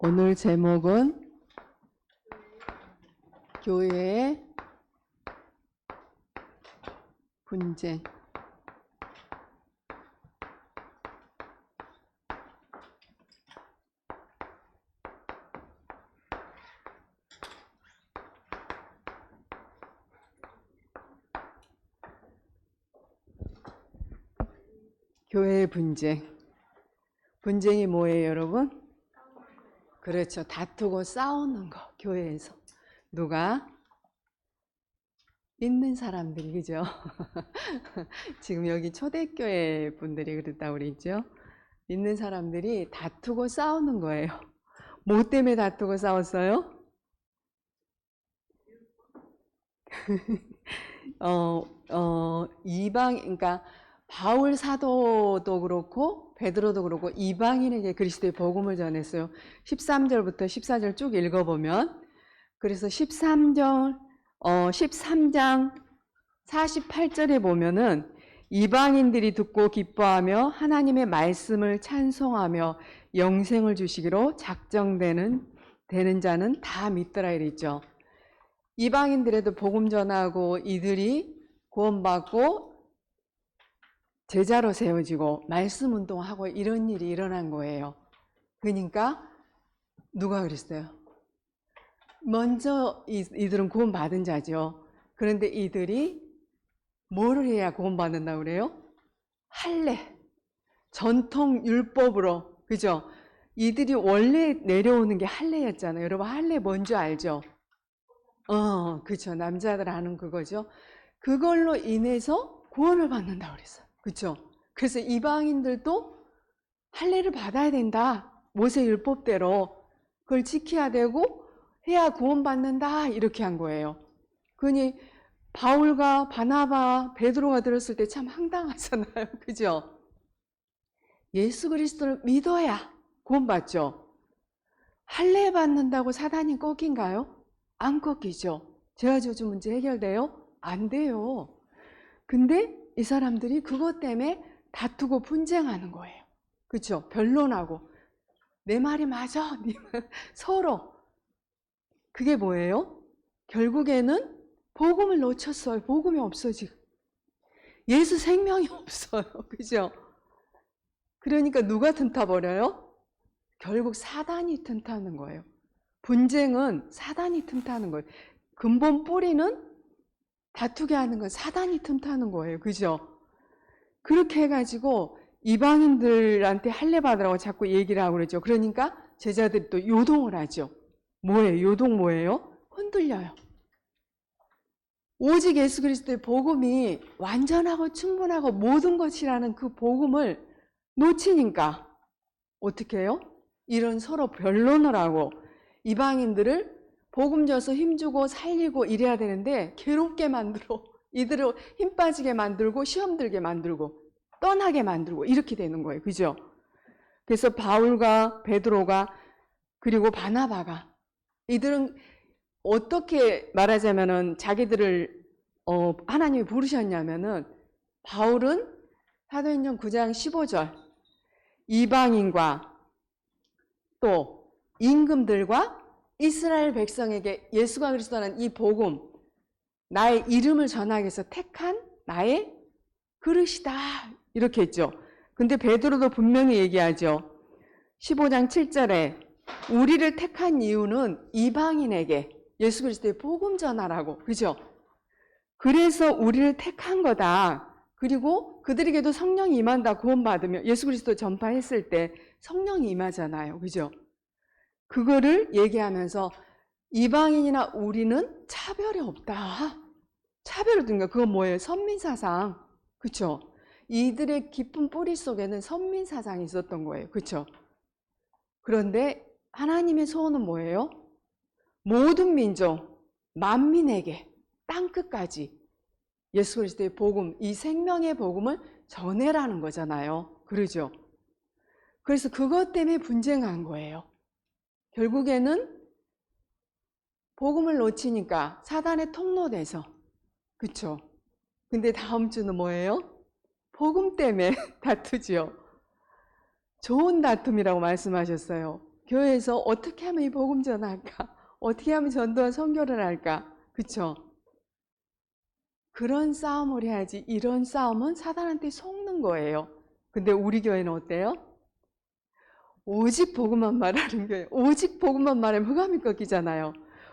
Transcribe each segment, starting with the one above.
오늘 제목은 교회의 분쟁. 교회의 분쟁. 분쟁이 뭐예요, 여러분? 그렇죠. 다투고 싸우는 거, 교회에서. 누가? 있는 사람들이, 그죠? 지금 여기 초대교회 분들이 그랬다고 그랬죠? 있는 사람들이 다투고 싸우는 거예요. 뭐 때문에 다투고 싸웠어요? 그러니까 바울 사도도 그렇고 베드로도 그렇고 이방인에게 그리스도의 복음을 전했어요. 13절부터 14절 쭉 읽어보면, 그래서 13장 48절에 보면은 이방인들이 듣고 기뻐하며 하나님의 말씀을 찬송하며 영생을 주시기로 작정되는 자는 다 믿더라 이랬죠. 이방인들에도 복음 전하고 이들이 구원받고 제자로 세워지고 말씀 운동하고 이런 일이 일어난 거예요. 그러니까 누가 그랬어요? 먼저 이들은 구원받은 자죠. 그런데 이들이 뭐를 해야 구원받는다고 그래요? 할례, 전통 율법으로, 그죠? 이들이 원래 내려오는 게 할례였잖아요. 여러분 할례 뭔지 알죠? 그렇죠. 남자들 아는 그거죠. 그걸로 인해서 구원을 받는다고 그랬어요. 그렇죠? 그래서 이방인들도 할례를 받아야 된다. 모세 율법대로 그걸 지켜야 되고 해야 구원받는다. 이렇게 한 거예요. 그러니 바울과 바나바, 베드로가 들었을 때 참 황당하잖아요. 그죠? 예수 그리스도를 믿어야 구원받죠. 할례 받는다고 사단이 꺾인가요? 안 꺾이죠. 재화저주 문제 해결돼요? 안 돼요. 근데 이 사람들이 그것 때문에 다투고 분쟁하는 거예요. 그렇죠? 변론하고 내 말이 맞아. 서로. 그게 뭐예요? 결국에는 복음을 놓쳤어요. 복음이 없어지고 예수 생명이 없어요. 그죠? 그러니까 누가 틈타버려요? 결국 사단이 틈타는 거예요. 분쟁은 사단이 틈타는 거예요. 근본 뿌리는 다투게 하는 건 사단이 틈타는 거예요. 그죠? 그렇게 해가지고 이방인들한테 할례 받으라고 자꾸 얘기를 하고 그러죠. 그러니까 제자들이 또 요동을 하죠. 뭐예요? 요동 뭐예요? 흔들려요. 오직 예수 그리스도의 복음이 완전하고 충분하고 모든 것이라는 그 복음을 놓치니까 어떻게 해요? 이런 서로 변론을 하고 이방인들을 복음 줘서 힘주고 살리고 이래야 되는데 괴롭게 만들어, 이들을 힘 빠지게 만들고 시험 들게 만들고 떠나게 만들고 이렇게 되는 거예요. 그죠? 그래서 바울과 베드로가 그리고 바나바가, 이들은 어떻게 말하자면은 자기들을 하나님이 부르셨냐면은, 바울은 사도행전 9장 15절 이방인과 또 임금들과 이스라엘 백성에게 예수가 그리스도라는 이 복음, 나의 이름을 전하기 위해서 택한 나의 그릇이다 이렇게 했죠. 근데 베드로도 분명히 얘기하죠. 15장 7절에 우리를 택한 이유는 이방인에게 예수 그리스도의 복음 전하라고. 그죠? 그래서 우리를 택한 거다. 그리고 그들에게도 성령이 임한다. 구원받으며 예수 그리스도 전파했을 때 성령이 임하잖아요. 그죠? 그거를 얘기하면서 이방인이나 우리는 차별이 없다. 차별이 없는 거, 그건 뭐예요? 선민사상. 그쵸? 이들의 깊은 뿌리 속에는 선민사상이 있었던 거예요. 그쵸? 그런데 하나님의 소원은 뭐예요? 모든 민족, 만민에게 땅끝까지 예수 그리스도의 복음, 이 생명의 복음을 전해라는 거잖아요. 그러죠? 그래서 그것 때문에 분쟁한 거예요. 결국에는 복음을 놓치니까 사단의 통로돼서. 그쵸? 근데 다음 주는 뭐예요? 복음 때문에 다투지요. 좋은 다툼이라고 말씀하셨어요. 교회에서 어떻게 하면 이 복음 전할까? 어떻게 하면 전도와 선교를 할까? 그쵸? 그런 싸움을 해야지. 이런 싸움은 사단한테 속는 거예요. 근데 우리 교회는 어때요? 오직 복음만 말하는 교회. 오직 복음만 말하면 흑암이 꺾이잖아요.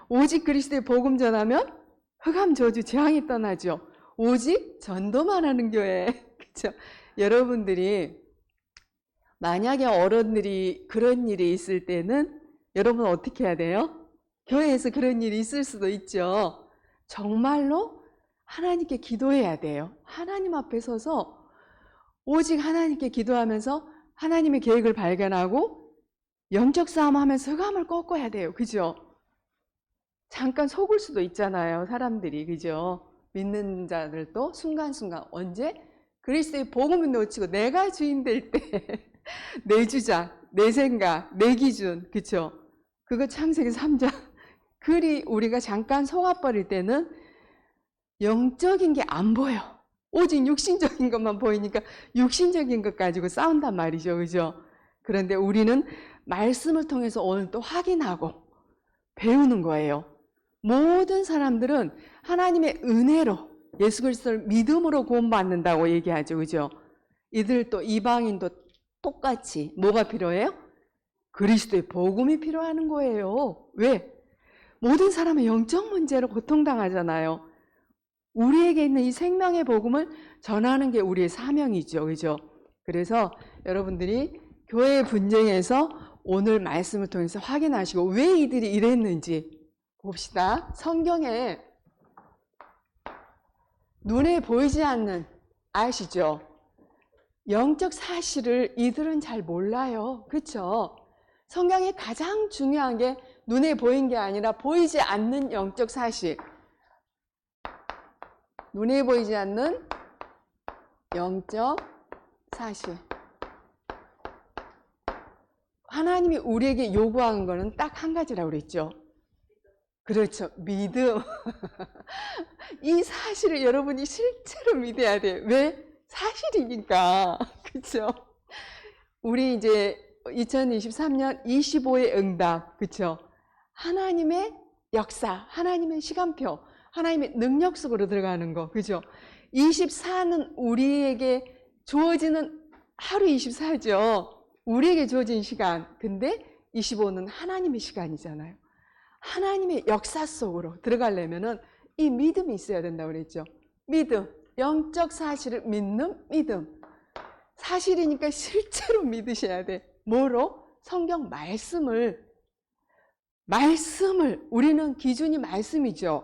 오직 그리스도의 복음 전하면 흑암 저주 재앙이 떠나죠. 오직 전도만 하는 교회. 그렇죠? 여러분들이 만약에 어른들이 그런 일이 있을 때는 여러분 어떻게 해야 돼요? 교회에서 그런 일이 있을 수도 있죠. 정말로 하나님께 기도해야 돼요. 하나님 앞에 서서 오직 하나님께 기도하면서 하나님의 계획을 발견하고 영적 싸움하면서 흑암을 꺾어야 돼요. 그죠? 잠깐 속을 수도 있잖아요. 사람들이. 그죠? 믿는 자들도 순간순간 언제? 그리스도의 복음을 놓치고 내가 주인 될 때 내 주장, 내 생각, 내 기준. 그쵸? 그거 창세기 3장. 그리 우리가 잠깐 속아버릴 때는 영적인 게 안 보여. 오직 육신적인 것만 보이니까 육신적인 것 가지고 싸운단 말이죠. 그죠? 그런데 우리는 말씀을 통해서 오늘 또 확인하고 배우는 거예요. 모든 사람들은 하나님의 은혜로 예수 그리스도를 믿음으로 구원받는다고 얘기하죠. 그죠? 이들도 이방인도 똑같이 뭐가 필요해요? 그리스도의 복음이 필요한 거예요. 왜? 모든 사람은 영적 문제로 고통당하잖아요. 우리에게 있는 이 생명의 복음을 전하는 게 우리의 사명이죠. 그죠? 그래서 여러분들이 교회 분쟁에서 오늘 말씀을 통해서 확인하시고 왜 이들이 이랬는지 봅시다. 성경에 눈에 보이지 않는, 아시죠? 영적 사실을 이들은 잘 몰라요. 그렇죠? 성경에 가장 중요한 게 눈에 보인 게 아니라 보이지 않는 영적 사실. 눈에 보이지 않는 영적 사실. 하나님이 우리에게 요구하는 거는 딱 한 가지라고 그랬죠. 그렇죠. 믿음. 이 사실을 여러분이 실제로 믿어야 돼요. 왜? 사실이니까. 그렇죠? 우리 이제 2023년 25의 응답. 그렇죠? 하나님의 역사, 하나님의 시간표, 하나님의 능력 속으로 들어가는 거. 그죠? 24는 우리에게 주어지는 하루 24죠. 우리에게 주어진 시간. 근데 25는 하나님의 시간이잖아요. 하나님의 역사 속으로 들어가려면은 이 믿음이 있어야 된다고 그랬죠. 믿음, 영적 사실을 믿는 믿음. 사실이니까 실제로 믿으셔야 돼. 뭐로? 성경 말씀을 우리는 기준이 말씀이죠.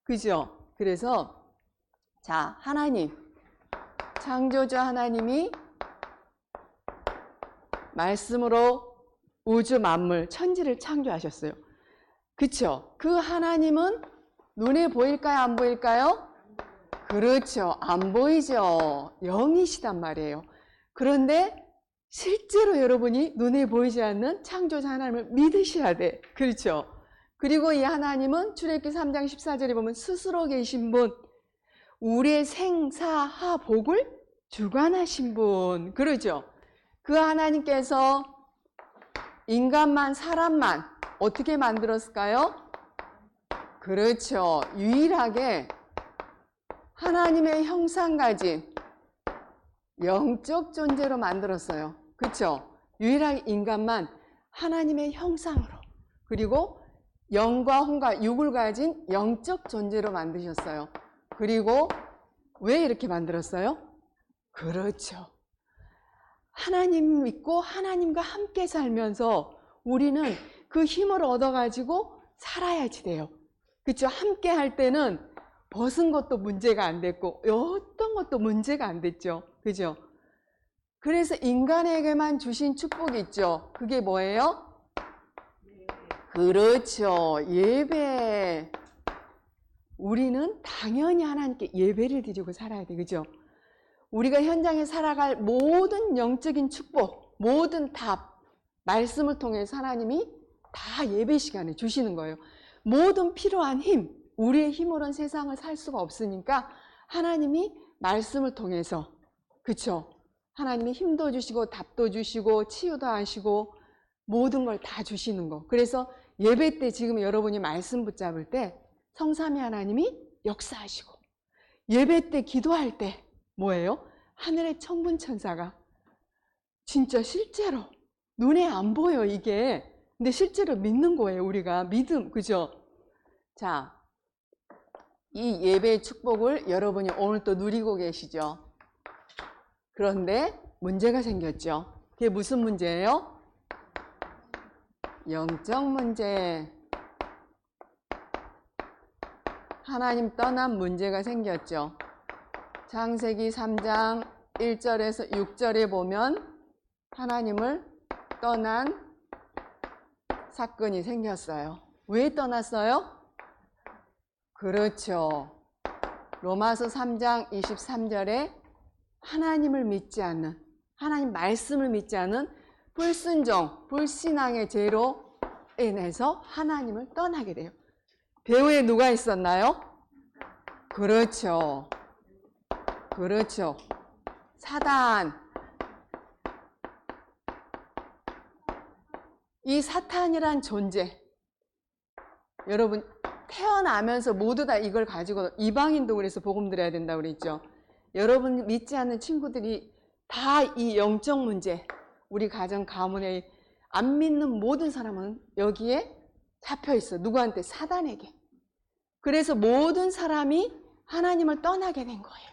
그죠? 그래서 자, 하나님, 창조주 하나님이 말씀으로 우주 만물, 천지를 창조하셨어요. 그쵸? 그 하나님은 눈에 보일까요? 안 보일까요? 그렇죠. 안 보이죠. 영이시단 말이에요. 그런데 실제로 여러분이 눈에 보이지 않는 창조자 하나님을 믿으셔야 돼. 그렇죠? 그리고 이 하나님은 출애굽기 3장 14절에 보면 스스로 계신 분, 우리의 생사하 복을 주관하신 분. 그러죠? 그 하나님께서 인간만, 사람만 어떻게 만들었을까요? 그렇죠. 유일하게 하나님의 형상 가진 영적 존재로 만들었어요. 그렇죠? 유일하게 인간만 하나님의 형상으로, 그리고 영과 혼과 육을 가진 영적 존재로 만드셨어요. 그리고 왜 이렇게 만들었어요? 그렇죠. 하나님 믿고 하나님과 함께 살면서 우리는 그 힘을 얻어가지고 살아야지 돼요. 그렇죠? 함께 할 때는 벗은 것도 문제가 안 됐고 어떤 것도 문제가 안 됐죠. 그죠? 그래서 인간에게만 주신 축복이 있죠. 그게 뭐예요? 그렇죠. 예배. 우리는 당연히 하나님께 예배를 드리고 살아야 돼. 그죠? 우리가 현장에 살아갈 모든 영적인 축복, 모든 답, 말씀을 통해서 하나님이 다 예배 시간에 주시는 거예요. 모든 필요한 힘, 우리의 힘으로는 세상을 살 수가 없으니까 하나님이 말씀을 통해서, 그쵸? 하나님이 힘도 주시고 답도 주시고 치유도 하시고 모든 걸 다 주시는 거. 그래서 예배 때 지금 여러분이 말씀 붙잡을 때 성삼위 하나님이 역사하시고, 예배 때 기도할 때 뭐예요? 하늘의 천군 천사가 진짜 실제로 눈에 안 보여 이게. 근데 실제로 믿는 거예요. 우리가 믿음, 그죠? 자, 이 예배의 축복을 여러분이 오늘 또 누리고 계시죠? 그런데 문제가 생겼죠. 그게 무슨 문제예요? 영적 문제. 하나님 떠난 문제가 생겼죠. 창세기 3장 1절에서 6절에 보면 하나님을 떠난 사건이 생겼어요. 왜 떠났어요? 그렇죠. 로마서 3장 23절에 하나님을 믿지 않는, 하나님 말씀을 믿지 않은 불순종, 불신앙의 죄로 인해서 하나님을 떠나게 돼요. 배후에 누가 있었나요? 그렇죠. 그렇죠. 사단. 이 사탄이란 존재, 여러분 태어나면서 모두 다 이걸 가지고, 이방인도 그래서 복음 드려야 된다고 그랬죠. 여러분 믿지 않는 친구들이 다 이 영적 문제, 우리 가정 가문에 안 믿는 모든 사람은 여기에 잡혀 있어. 누구한테? 사단에게. 그래서 모든 사람이 하나님을 떠나게 된 거예요.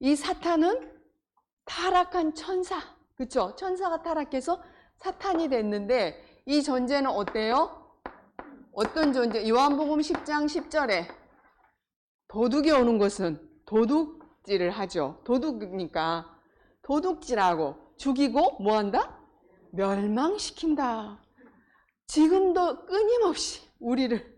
이 사탄은 타락한 천사, 그렇죠? 천사가 타락해서 사탄이 됐는데, 이 존재는 어때요? 어떤 존재? 요한복음 10장 10절에 도둑이 오는 것은 도둑질을 하죠. 도둑이니까 도둑질하고 죽이고 뭐한다? 멸망시킨다. 지금도 끊임없이 우리를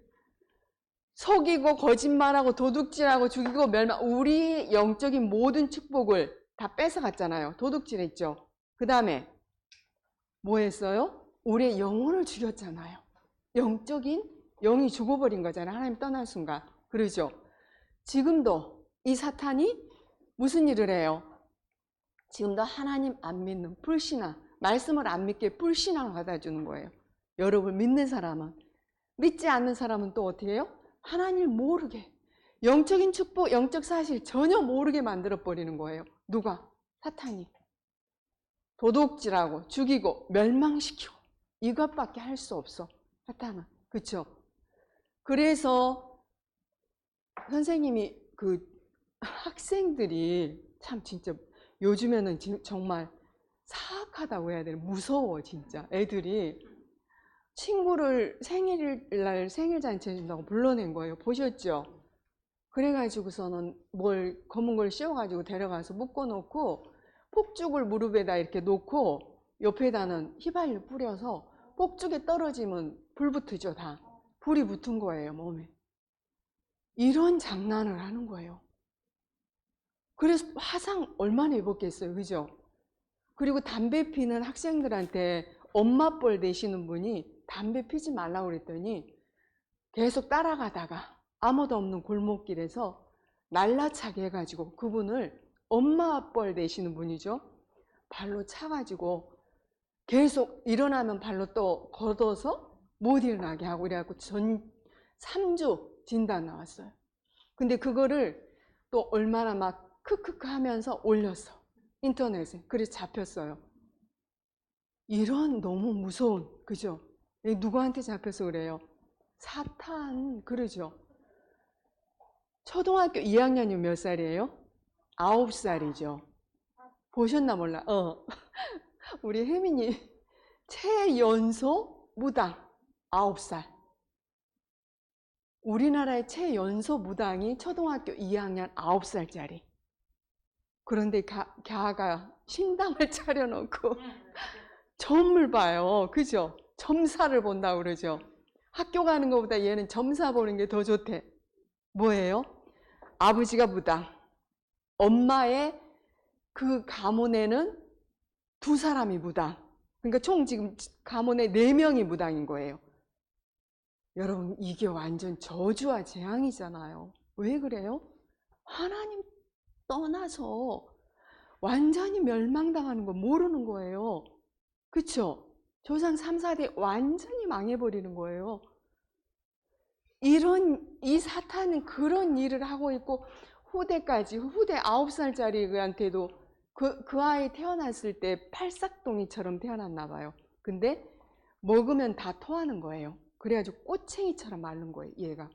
속이고 거짓말하고 도둑질하고 죽이고 우리 영적인 모든 축복을 다 뺏어갔잖아요. 도둑질했죠. 그 다음에 뭐 했어요? 우리의 영혼을 죽였잖아요. 영적인 영이 죽어버린 거잖아요. 하나님 떠난 순간. 그러죠? 지금도 이 사탄이 무슨 일을 해요? 지금도 하나님 안 믿는 불신앙, 말씀을 안 믿게 불신앙을 받아주는 거예요. 여러분 믿는 사람은. 믿지 않는 사람은 또 어떻게 해요? 하나님을 모르게, 영적인 축복, 영적 사실 전혀 모르게 만들어버리는 거예요. 누가? 사탄이. 도둑질하고 죽이고 멸망시키고 이것밖에 할 수 없어. 사탄은. 그렇죠? 그래서 선생님이 그 학생들이 참 진짜 요즘에는 정말 사악하다고 해야 되나? 무서워 진짜. 애들이 친구를 생일날 생일잔치 해준다고 불러낸 거예요. 보셨죠? 그래가지고서는 뭘 검은 걸 씌워가지고 데려가서 묶어놓고 폭죽을 무릎에다 이렇게 놓고 옆에다는 휘발유 뿌려서 폭죽에 떨어지면 불 붙으죠. 다 불이 붙은 거예요, 몸에. 이런 장난을 하는 거예요. 그래서 화상 얼마나 입었겠어요, 그죠? 그리고 담배 피는 학생들한테 엄마뻘 내시는 분이 담배 피지 말라고 그랬더니 계속 따라가다가 아무도 없는 골목길에서 날라차게 해가지고 그분을 엄마뻘 내시는 분이죠. 발로 차가지고 계속 일어나면 발로 또 걷어서 못 일어나게 하고 이래갖고 3주 진단 나왔어요. 근데 그거를 또 얼마나 막 크크크 하면서 올렸어. 인터넷에. 그래서 잡혔어요. 이런 너무 무서운, 그죠? 누구한테 잡혀서 그래요? 사탄, 그러죠? 초등학교 2학년이 몇 살이에요? 9살이죠. 보셨나 몰라. 우리 혜민이 최연소 무당 9살. 우리나라의 최연소 무당이 초등학교 2학년 9살짜리. 그런데 걔가 신당을 차려놓고 점을 봐요. 그죠? 점사를 본다고 그러죠. 학교 가는 것보다 얘는 점사 보는 게 더 좋대. 뭐예요? 아버지가 무당. 엄마의 그 가문에는 2사람이 무당. 그러니까 총 지금 가문에 4명이 무당인 거예요. 여러분 이게 완전 저주와 재앙이잖아요. 왜 그래요? 하나님 떠나서 완전히 멸망당하는 거 모르는 거예요. 그쵸? 조상 3, 4대 완전히 망해버리는 거예요. 이 사탄은 그런 일을 하고 있고, 후대 9살짜리한테도 그 아이 태어났을 때 팔싹동이처럼 태어났나 봐요. 근데 먹으면 다 토하는 거예요. 그래가지고 꼬챙이처럼 마른 거예요, 얘가.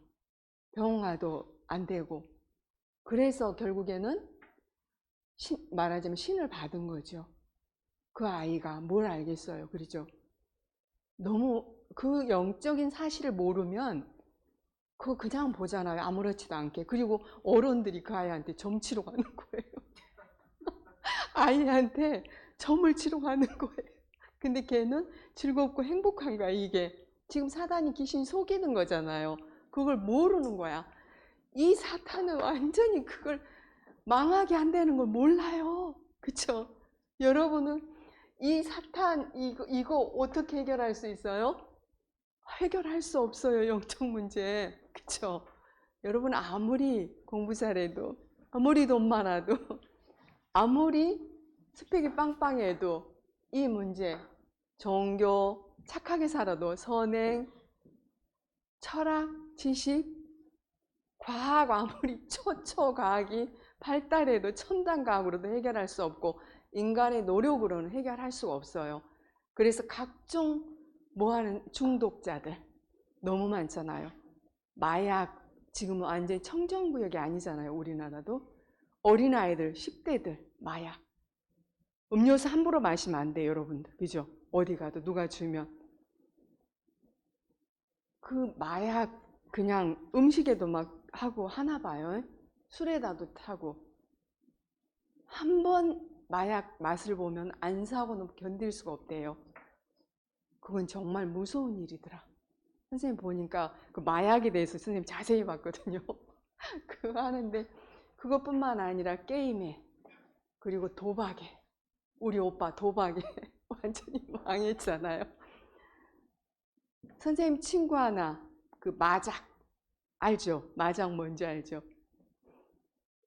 병원 가도 안 되고. 그래서 결국에는 말하자면 신을 받은 거죠. 그 아이가 뭘 알겠어요. 그렇죠? 너무 그 영적인 사실을 모르면 그거 그냥 보잖아요. 아무렇지도 않게. 그리고 어른들이 그 아이한테 점 치러 가는 거예요. 아이한테 점을 치러 가는 거예요. 근데 걔는 즐겁고 행복한 거야, 이게. 지금 사단이 귀신이 속이는 거잖아요. 그걸 모르는 거야. 이 사탄은 완전히 그걸 망하게 한다는 걸 몰라요. 그쵸? 여러분은 이 사탄, 이거 어떻게 해결할 수 있어요? 해결할 수 없어요, 영적 문제. 그쵸? 여러분 아무리 공부 잘해도, 아무리 돈 많아도, 아무리 스펙이 빵빵해도 이 문제, 종교, 착하게 살아도 선행, 철학, 지식, 과학 아무리 초과학이 발달해도 첨단과학으로도 해결할 수 없고 인간의 노력으로는 해결할 수가 없어요. 그래서 각종 뭐하는 중독자들 너무 많잖아요. 마약, 지금은 완전히 청정구역이 아니잖아요. 우리나라도. 어린아이들, 10대들 마약. 음료수 함부로 마시면 안 돼요, 여러분들. 그죠? 어디 가도 누가 주면. 그 마약 그냥 음식에도 막 하고 하나 봐요. 술에다도 타고. 한 번 마약 맛을 보면 안 사고는 견딜 수가 없대요. 그건 정말 무서운 일이더라. 선생님 보니까 그 마약에 대해서 선생님 자세히 봤거든요. 그거 하는데 그것뿐만 아니라 게임에, 그리고 도박에, 우리 오빠 도박에 완전히 망했잖아요. 선생님 친구 하나 그 마작 알죠? 마작 뭔지 알죠?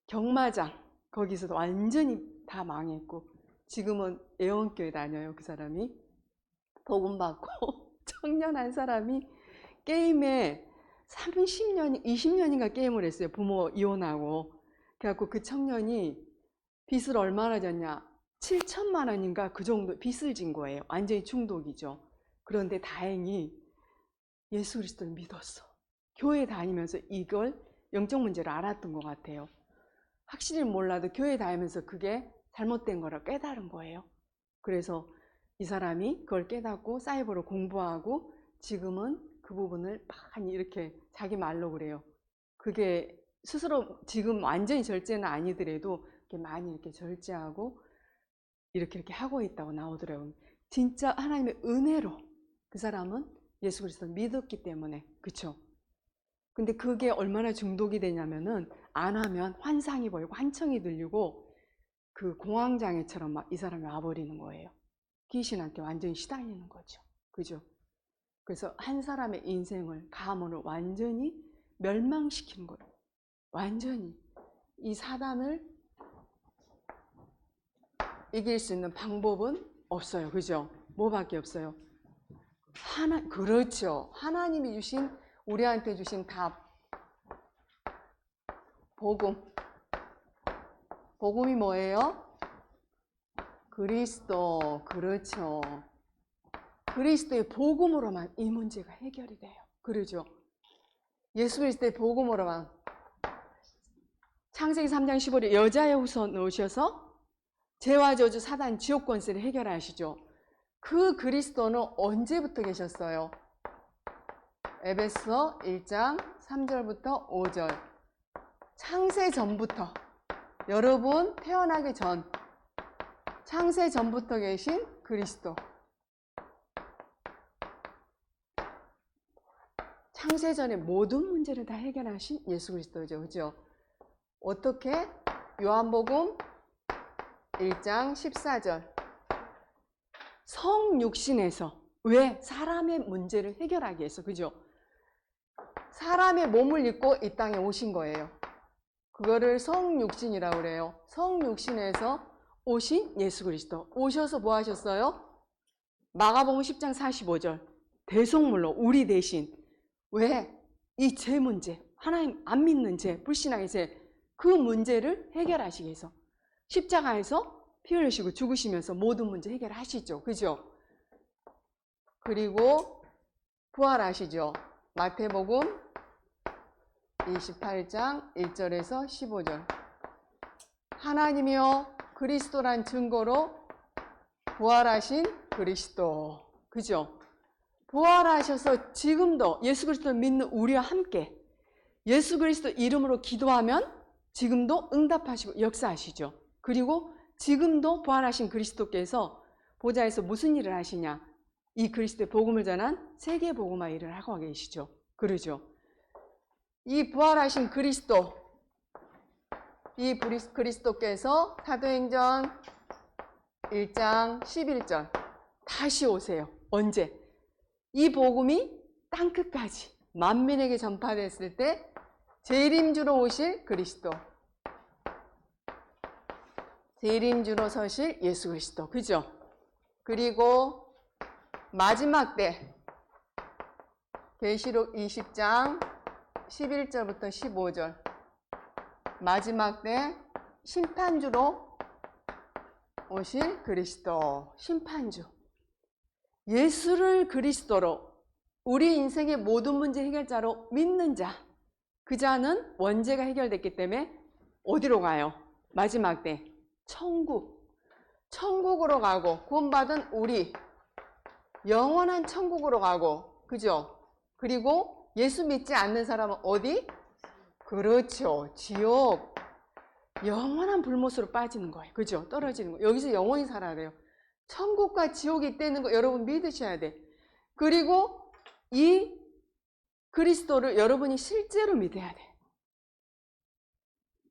경마장 거기서도 완전히 다 망했고 지금은 애원교회 다녀요. 그 사람이 복음 받고 청년 한 사람이 게임에 30년, 20년인가 게임을 했어요. 부모 이혼하고. 그래갖고 그 청년이 빚을 얼마나 졌냐? 7천만 원인가 그 정도 빚을 진 거예요. 완전히 중독이죠. 그런데 다행히 예수 그리스도를 믿었어. 교회 다니면서 이걸 영적 문제를 알았던 것 같아요. 확실히 몰라도 교회 다니면서 그게 잘못된 거라 깨달은 거예요. 그래서 이 사람이 그걸 깨닫고 사이버로 공부하고 지금은 그 부분을 많이 이렇게 자기 말로 그래요. 그게 스스로 지금 완전히 절제는 아니더라도 이렇게 많이 이렇게 절제하고 이렇게 하고 있다고 나오더라고요. 진짜 하나님의 은혜로 그 사람은 예수 그리스도를 믿었기 때문에. 그쵸? 근데 그게 얼마나 중독이 되냐면은 안 하면 환상이 보이고 환청이 들리고 그 공황장애처럼 막 이 사람이 와버리는 거예요. 귀신한테 완전히 시달리는 거죠. 그죠? 그래서 한 사람의 인생을, 가문을 완전히 멸망시키는 거예요. 완전히. 이 사단을 이길 수 있는 방법은 없어요. 그죠? 뭐밖에 없어요? 그렇죠. 하나님이 주신, 우리한테 주신 답. 복음. 복음이 뭐예요? 그리스도. 그렇죠. 그리스도의 복음으로만 이 문제가 해결이 돼요. 그러죠? 예수 그리스도의 복음으로만. 창세기 3장 15절에 여자의 후손 오셔서 죄와 저주 사단 지옥 권세를 해결하시죠. 그 그리스도는 언제부터 계셨어요? 에베소 1장 3절부터 5절. 창세 전부터, 여러분 태어나기 전, 창세 전부터 계신 그리스도. 창세 전에 모든 문제를 다 해결하신 예수 그리스도죠. 그죠? 어떻게? 요한복음 1장 14절. 성육신에서. 왜? 사람의 문제를 해결하기 위해서. 그죠? 사람의 몸을 입고 이 땅에 오신 거예요. 그거를 성육신이라고 그래요. 성육신에서 오신 예수 그리스도. 오셔서 뭐 하셨어요? 마가복음 10장 45절. 대속물로 우리 대신. 왜? 이 죄 문제, 하나님 안 믿는 죄, 불신앙의 죄, 그 문제를 해결하시기 위해서 십자가에서 피 흘리시고 죽으시면서 모든 문제 해결하시죠. 그죠? 그리고 부활하시죠. 마태복음 28장 1절에서 15절. 하나님이요 그리스도란 증거로 부활하신 그리스도. 그죠? 부활하셔서 지금도 예수 그리스도를 믿는 우리와 함께 예수 그리스도 이름으로 기도하면 지금도 응답하시고 역사하시죠. 그리고 지금도 부활하신 그리스도께서 보좌에서 무슨 일을 하시냐? 이 그리스도의 복음을 전한 세계 복음화 일을 하고 계시죠. 그러죠. 이 부활하신 그리스도, 이 그리스도께서 사도행전 1장 11절 다시 오세요. 언제? 이 복음이 땅끝까지 만민에게 전파됐을 때 재림주로 오실 그리스도, 재림주로 서실 예수 그리스도. 그죠? 그리고 마지막 때 계시록 20장 11절부터 15절 마지막 때 심판주로 오실 그리스도. 심판주. 예수를 그리스도로 우리 인생의 모든 문제 해결자로 믿는 자, 그 자는 원죄가 해결됐기 때문에 어디로 가요? 마지막 때 천국. 천국으로 가고 구원받은 우리 영원한 천국으로 가고. 그죠? 그리고 예수 믿지 않는 사람은 어디? 그렇죠. 지옥. 영원한 불못으로 빠지는 거예요. 그죠? 떨어지는 거. 여기서 영원히 살아야 돼요. 천국과 지옥이 있다는 거 여러분 믿으셔야 돼. 그리고 이 그리스도를 여러분이 실제로 믿어야 돼.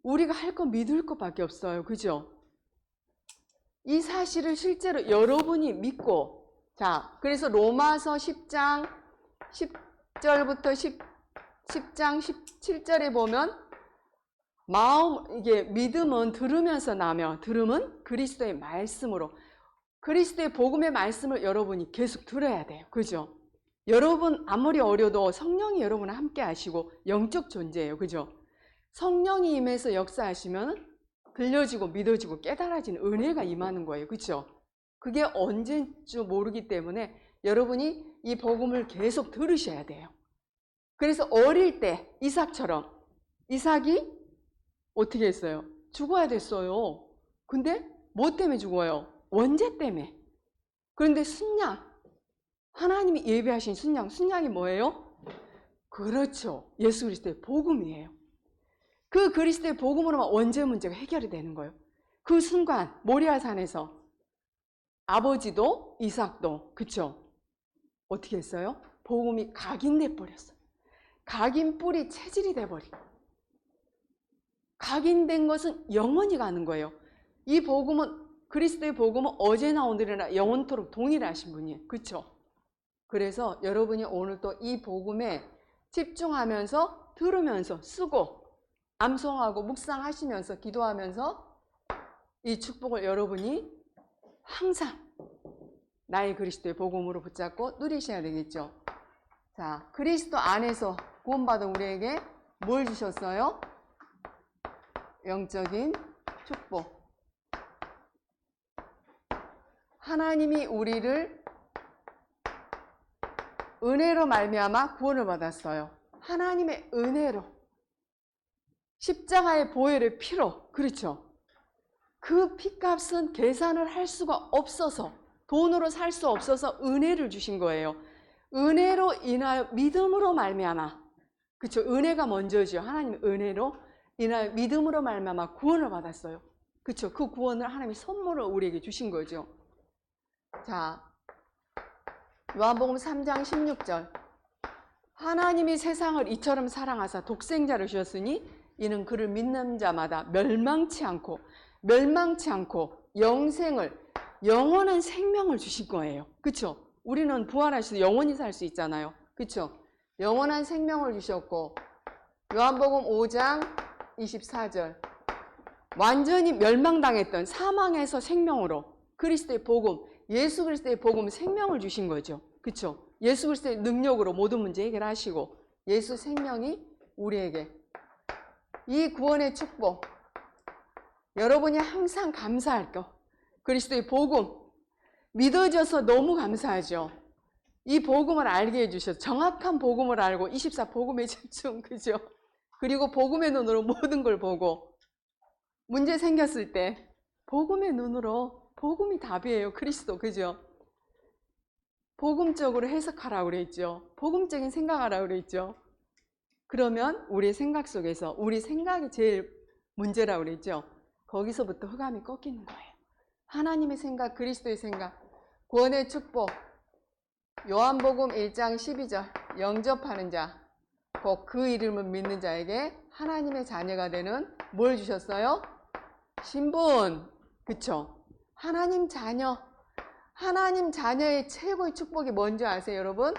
우리가 할 거 믿을 것밖에 없어요. 그죠? 이 사실을 실제로 여러분이 믿고, 자, 그래서 로마서 10장 10절부터 10장 17절에 보면 이게 믿음은 들으면서 나며 들음은 그리스도의 말씀으로, 그리스도의 복음의 말씀을 여러분이 계속 들어야 돼요. 그죠? 여러분 아무리 어려도 성령이 여러분과 함께 하시고 영적 존재예요. 그죠? 성령이 임해서 역사하시면 들려지고 믿어지고 깨달아지는 은혜가 임하는 거예요. 그죠? 그게 언제인 줄 모르기 때문에 여러분이 이 복음을 계속 들으셔야 돼요. 그래서 어릴 때 이삭처럼, 이삭이 어떻게 했어요? 죽어야 됐어요. 근데 뭐 때문에 죽어요? 원죄 때문에. 그런데 순양, 하나님이 예비하신 순양이 뭐예요? 그렇죠. 예수 그리스도의 복음이에요. 그 그리스도의 복음으로만 원죄 문제가 해결이 되는 거예요. 그 순간 모리아산에서 아버지도 이삭도, 그쵸? 어떻게 했어요? 복음이 각인돼 버렸어요. 각인 뿔이 체질이 돼버리고, 각인된 것은 영원히 가는 거예요. 이 복음은, 그리스도의 복음은 어제나 오늘이나 영원토록 동일하신 분이에요. 그쵸? 그래서 여러분이 오늘 또 이 복음에 집중하면서 들으면서 쓰고 암송하고 묵상하시면서 기도하면서 이 축복을 여러분이 항상 나의 그리스도의 복음으로 붙잡고 누리셔야 되겠죠. 자, 그리스도 안에서 구원받은 우리에게 뭘 주셨어요? 영적인 축복. 하나님이 우리를 은혜로 말미암아 구원을 받았어요. 하나님의 은혜로, 십자가의 보혈의 피로. 그렇죠? 그 피값은 계산을 할 수가 없어서, 돈으로 살 수 없어서 은혜를 주신 거예요. 은혜로 인하여 믿음으로 말미암아, 그렇죠? 은혜가 먼저죠. 하나님의 은혜로 인하여 믿음으로 말미암아 구원을 받았어요. 그렇죠? 그 구원을 하나님이 선물로 우리에게 주신 거죠. 자, 요한복음 3장 16절. 하나님이 세상을 이처럼 사랑하사 독생자를 주셨으니 이는 그를 믿는 자마다 멸망치 않고 영생을, 영원한 생명을 주신 거예요. 그렇죠? 우리는 부활하셔서 영원히 살 수 있잖아요. 그렇죠? 영원한 생명을 주셨고, 요한복음 5장 24절. 완전히 멸망당했던 사망에서 생명으로 그리스도의 복음, 예수 그리스도의 복음 생명을 주신 거죠. 그렇죠? 예수 그리스도의 능력으로 모든 문제 해결하시고 예수 생명이 우리에게 이 구원의 축복 여러분이 항상 감사할 거 그리스도의 복음 믿어져서 너무 감사하죠. 이 복음을 알게 해주셔서 정확한 복음을 알고 24 복음에 집중 그죠? 그리고 복음의 눈으로 모든 걸 보고 문제 생겼을 때 복음의 눈으로 복음이 답이에요. 그리스도 그죠? 복음적으로 해석하라고 그랬죠. 복음적인 생각하라고 그랬죠. 그러면 우리의 생각 속에서 우리 생각이 제일 문제라고 그랬죠. 거기서부터 흑암이 꺾이는 거예요. 하나님의 생각, 그리스도의 생각, 구원의 축복. 요한복음 1장 12절 영접하는 자, 곧 그 이름을 믿는 자에게 하나님의 자녀가 되는 뭘 주셨어요? 신분. 그쵸? 하나님 자녀. 하나님 자녀의 최고의 축복이 뭔지 아세요, 여러분?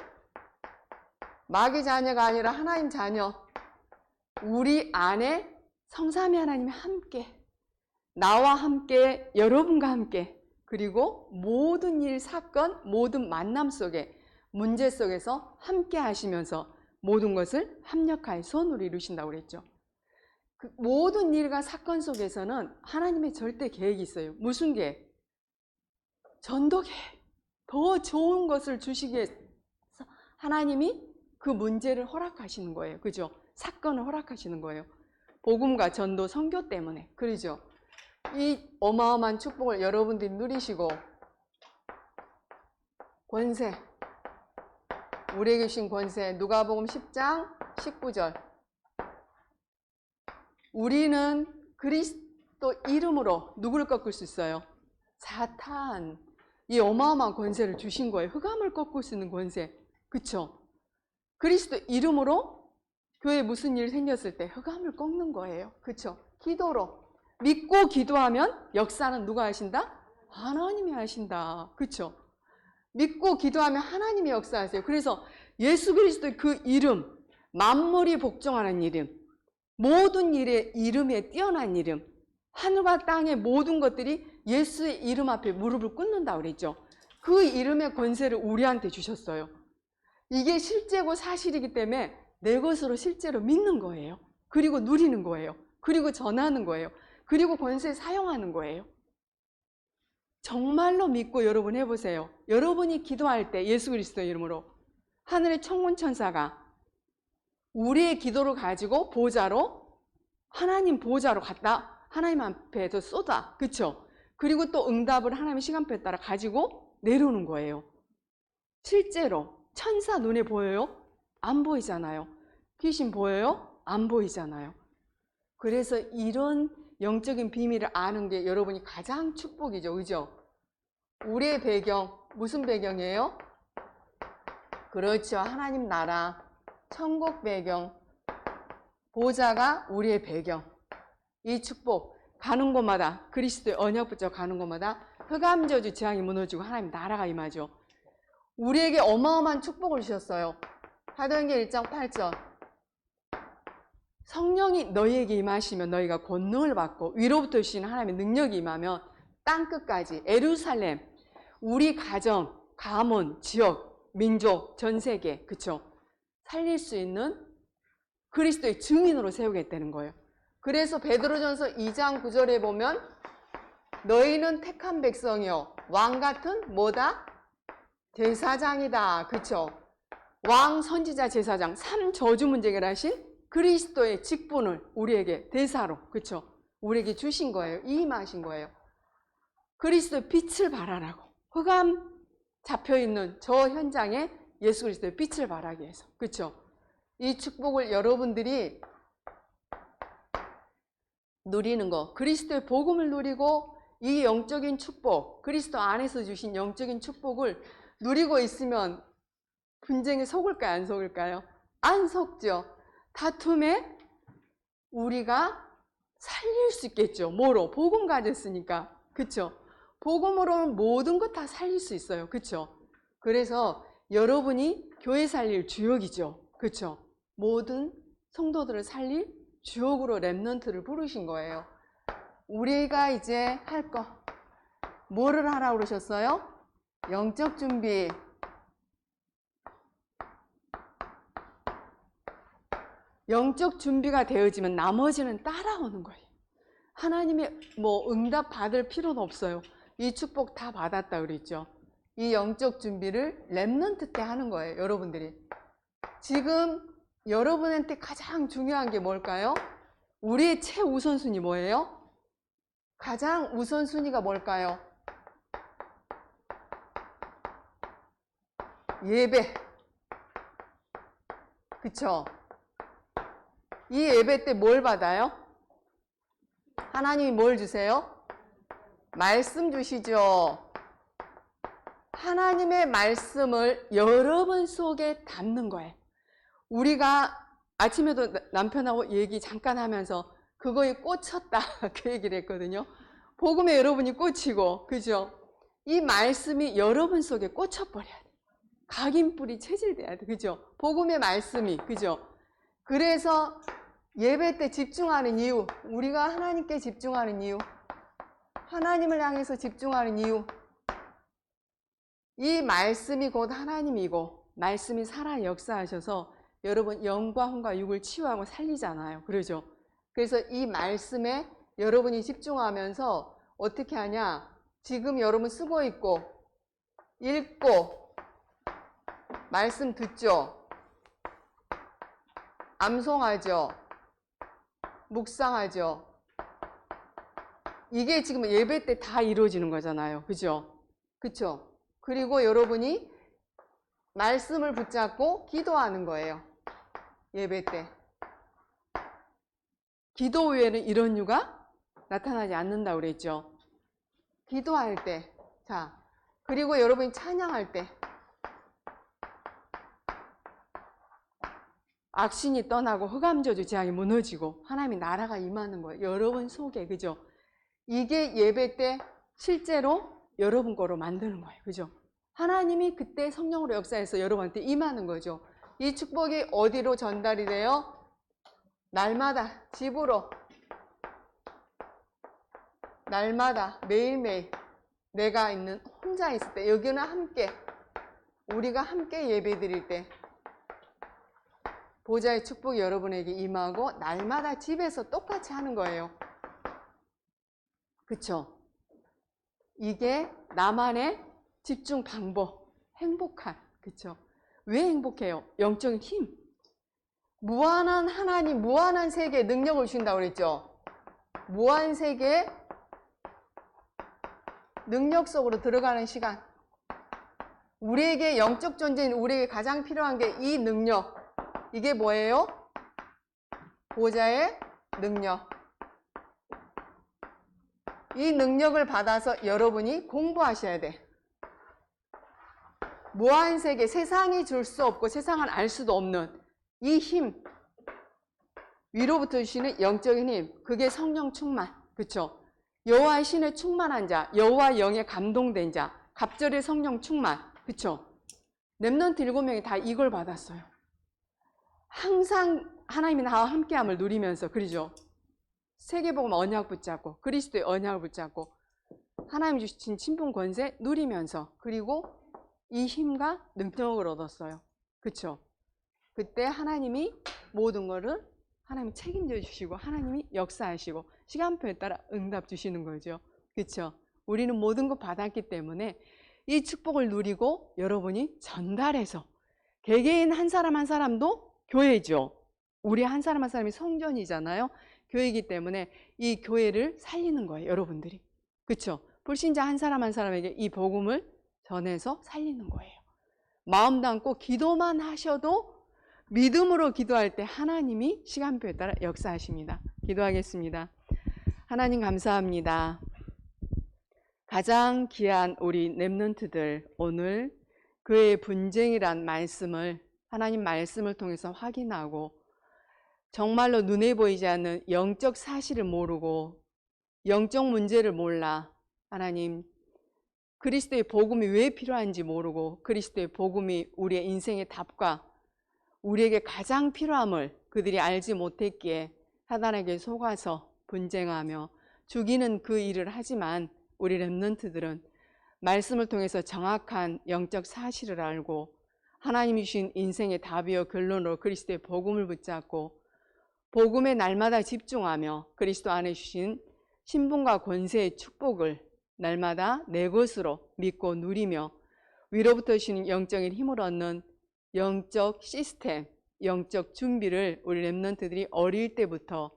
마귀 자녀가 아니라 하나님 자녀. 우리 안에 성삼위 하나님이 함께, 나와 함께, 여러분과 함께, 그리고 모든 일, 사건, 모든 만남 속에, 문제 속에서 함께 하시면서 모든 것을 합력하여 선으로 이루신다고 그랬죠. 그 모든 일과 사건 속에서는 하나님의 절대 계획이 있어요. 무슨 계획? 전도 계획. 더 좋은 것을 주시기 위해서 하나님이 그 문제를 허락하시는 거예요. 그죠? 사건을 허락하시는 거예요. 복음과 전도, 선교 때문에. 그러죠? 이 어마어마한 축복을 여러분들이 누리시고 권세, 우리에게 주신 권세, 누가복음 10장 19절. 우리는 그리스도 이름으로 누구를 꺾을 수 있어요? 사탄. 이 어마어마한 권세를 주신 거예요. 흑암을 꺾을 수 있는 권세. 그쵸? 그리스도 이름으로 교회에 무슨 일 생겼을 때 흑암을 꺾는 거예요. 그쵸? 기도로. 믿고 기도하면 역사는 누가 하신다? 하나님이 하신다. 그쵸? 믿고 기도하면 하나님이 역사하세요. 그래서 예수 그리스도의 그 이름, 만물이 복종하는 이름, 모든 일의 이름에 뛰어난 이름, 하늘과 땅의 모든 것들이 예수의 이름 앞에 무릎을 꿇는다고 그랬죠. 그 이름의 권세를 우리한테 주셨어요. 이게 실제고 사실이기 때문에 내 것으로 실제로 믿는 거예요. 그리고 누리는 거예요. 그리고 전하는 거예요. 그리고 권세 사용하는 거예요. 정말로 믿고 여러분 해보세요. 여러분이 기도할 때 예수 그리스도의 이름으로 하늘의 천군 천사가 우리의 기도를 가지고 보좌로 하나님 보좌로 갖다 하나님 앞에서 쏟아. 그쵸? 그리고 또 응답을 하나님의 시간표에 따라 가지고 내려오는 거예요. 실제로 천사 눈에 보여요? 안 보이잖아요. 귀신 보여요? 안 보이잖아요. 그래서 이런 영적인 비밀을 아는 게 여러분이 가장 축복이죠. 그죠? 우리의 배경, 무슨 배경이에요? 그렇죠. 하나님 나라, 천국 배경, 보좌가 우리의 배경. 이 축복, 가는 곳마다 그리스도의 언약 붙잡고 가는 곳마다 흑암 저주 재앙이 무너지고 하나님 나라가 임하죠. 우리에게 어마어마한 축복을 주셨어요. 사도행전 1장 8절. 성령이 너희에게 임하시면 너희가 권능을 받고 위로부터 주신 하나님의 능력이 임하면 땅끝까지 예루살렘, 우리 가정, 가문, 지역, 민족, 전 세계, 그쵸? 살릴 수 있는 그리스도의 증인으로 세우겠다는 거예요. 그래서 베드로전서 2장 9절에 보면 너희는 택한 백성이요 왕 같은 뭐다? 제사장이다. 그쵸? 왕, 선지자, 제사장 3저주 문제 해결하신 그리스도의 직분을 우리에게 대사로, 그쵸? 우리에게 주신 거예요. 이임하신 거예요. 그리스도의 빛을 발하라고. 흑암 잡혀있는 저 현장에 예수 그리스도의 빛을 발하기 위해서. 그쵸? 이 축복을 여러분들이 누리는 거, 그리스도의 복음을 누리고 이 영적인 축복, 그리스도 안에서 주신 영적인 축복을 누리고 있으면 분쟁에 속을까요? 안 속을까요? 안 속죠. 다툼에 우리가 살릴 수 있겠죠. 뭐로? 복음 가졌으니까. 그쵸? 복음으로는 모든 것 다 살릴 수 있어요. 그쵸? 그래서 여러분이 교회 살릴 주역이죠. 그쵸? 모든 성도들을 살릴 주역으로 렘넌트를 부르신 거예요. 우리가 이제 할 거. 뭐를 하라고 그러셨어요? 영적 준비. 영적 준비가 되어지면 나머지는 따라오는 거예요. 하나님의 응답 받을 필요는 없어요. 이 축복 다 받았다 그랬죠. 이 영적 준비를 렘넌트 때 하는 거예요. 여러분들이. 지금 여러분한테 가장 중요한 게 뭘까요? 우리의 최우선순위 뭐예요? 가장 우선순위가 뭘까요? 예배. 그쵸? 이 예배 때 뭘 받아요? 하나님이 뭘 주세요? 말씀 주시죠. 하나님의 말씀을 여러분 속에 담는 거예요. 우리가 아침에도 남편하고 얘기 잠깐 하면서 그거에 꽂혔다 그 얘기를 했거든요. 복음에 여러분이 꽂히고, 그죠? 이 말씀이 여러분 속에 꽂혀버려야 돼. 각인뿌리 체질돼야 돼. 그죠? 복음의 말씀이, 그죠? 그래서 예배 때 집중하는 이유, 우리가 하나님께 집중하는 이유, 하나님을 향해서 집중하는 이유, 이 말씀이 곧 하나님이고 말씀이 살아 역사하셔서 여러분 영과 혼과 육을 치유하고 살리잖아요. 그러죠? 그래서 이 말씀에 여러분이 집중하면서 어떻게 하냐? 지금 여러분 쓰고 있고 읽고 말씀 듣죠? 암송하죠? 묵상하죠? 이게 지금 예배 때 다 이루어지는 거잖아요. 그죠? 그쵸? 그리고 여러분이 말씀을 붙잡고 기도하는 거예요. 예배 때. 기도 외에는 이런 이유가 나타나지 않는다고 그랬죠. 기도할 때. 자, 그리고 여러분이 찬양할 때. 악신이 떠나고 흑암저주 재앙이 무너지고 하나님의 나라가 임하는 거예요. 여러분 속에. 그죠? 이게 예배 때 실제로 여러분 거로 만드는 거예요. 그죠? 하나님이 그때 성령으로 역사해서 여러분한테 임하는 거죠. 이 축복이 어디로 전달이 돼요? 날마다 집으로, 날마다 매일매일 내가 있는 혼자 있을 때, 여기는 함께, 우리가 함께 예배 드릴 때 보좌의 축복이 여러분에게 임하고 날마다 집에서 똑같이 하는 거예요. 그쵸? 이게 나만의 집중 방법, 행복한, 그쵸? 왜 행복해요? 영적인 힘. 무한한 하나님, 무한한 세계에 능력을 주신다고 그랬죠? 무한 세계에 능력 속으로 들어가는 시간. 우리에게 영적 존재인 우리에게 가장 필요한 게 이 능력. 이게 뭐예요? 보좌의 능력. 이 능력을 받아서 여러분이 공부하셔야 돼. 무한세계, 세상이 줄 수 없고 세상은 알 수도 없는 이 힘, 위로부터 주시는 영적인 힘, 그게 성령 충만. 그쵸? 여호와의 신에 충만한 자, 여호와 영에 감동된 자, 갑절의 성령 충만. 그쵸? 렘넌트 7명이 다 이걸 받았어요. 항상 하나님이 나와 함께함을 누리면서, 그러죠? 세계복음 언약 붙잡고 그리스도의 언약을 붙잡고 하나님 주신 친분 권세 누리면서, 그리고 이 힘과 능력을 얻었어요. 그쵸? 그때 하나님이 모든 거를 하나님이 책임져 주시고 하나님이 역사하시고 시간표에 따라 응답 주시는 거죠. 그쵸? 우리는 모든 거 받았기 때문에 이 축복을 누리고 여러분이 전달해서, 개개인 한 사람 한 사람도 교회죠. 우리 한 사람 한 사람이 성전이잖아요. 교회이기 때문에 이 교회를 살리는 거예요. 여러분들이. 그쵸? 불신자 한 사람 한 사람에게 이 복음을 전해서 살리는 거예요. 마음 담고 기도만 하셔도 믿음으로 기도할 때 하나님이 시간표에 따라 역사하십니다. 기도하겠습니다. 하나님 감사합니다. 가장 귀한 우리 렘넌트들, 오늘 그의 분쟁이란 말씀을, 하나님 말씀을 통해서 확인하고 정말로 눈에 보이지 않는 영적 사실을 모르고 영적 문제를 몰라 하나님 그리스도의 복음이 왜 필요한지 모르고 그리스도의 복음이 우리의 인생의 답과 우리에게 가장 필요함을 그들이 알지 못했기에 사단에게 속아서 분쟁하며 죽이는 그 일을 하지만 우리 렘넌트들은 말씀을 통해서 정확한 영적 사실을 알고 하나님이 주신 인생의 답이요 결론으로 그리스도의 복음을 붙잡고 복음에 날마다 집중하며 그리스도 안에 주신 신분과 권세의 축복을 날마다 내 것으로 믿고 누리며 위로부터 주신 영적인 힘을 얻는 영적 시스템, 영적 준비를 우리 렘넌트들이 어릴 때부터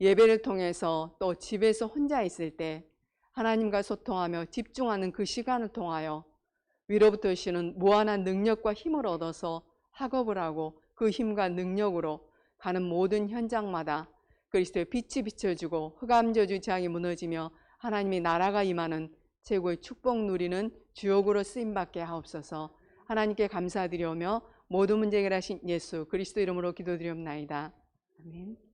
예배를 통해서 또 집에서 혼자 있을 때 하나님과 소통하며 집중하는 그 시간을 통하여 위로부터 주시는 무한한 능력과 힘을 얻어서 학업을 하고 그 힘과 능력으로 가는 모든 현장마다 그리스도의 빛이 비춰주고 흑암저주 재앙이 무너지며 하나님의 나라가 임하는 최고의 축복 누리는 주역으로 쓰임받게 하옵소서. 하나님께 감사드리오며 모든 문제 해결하신 예수 그리스도 이름으로 기도드리옵나이다. 아멘.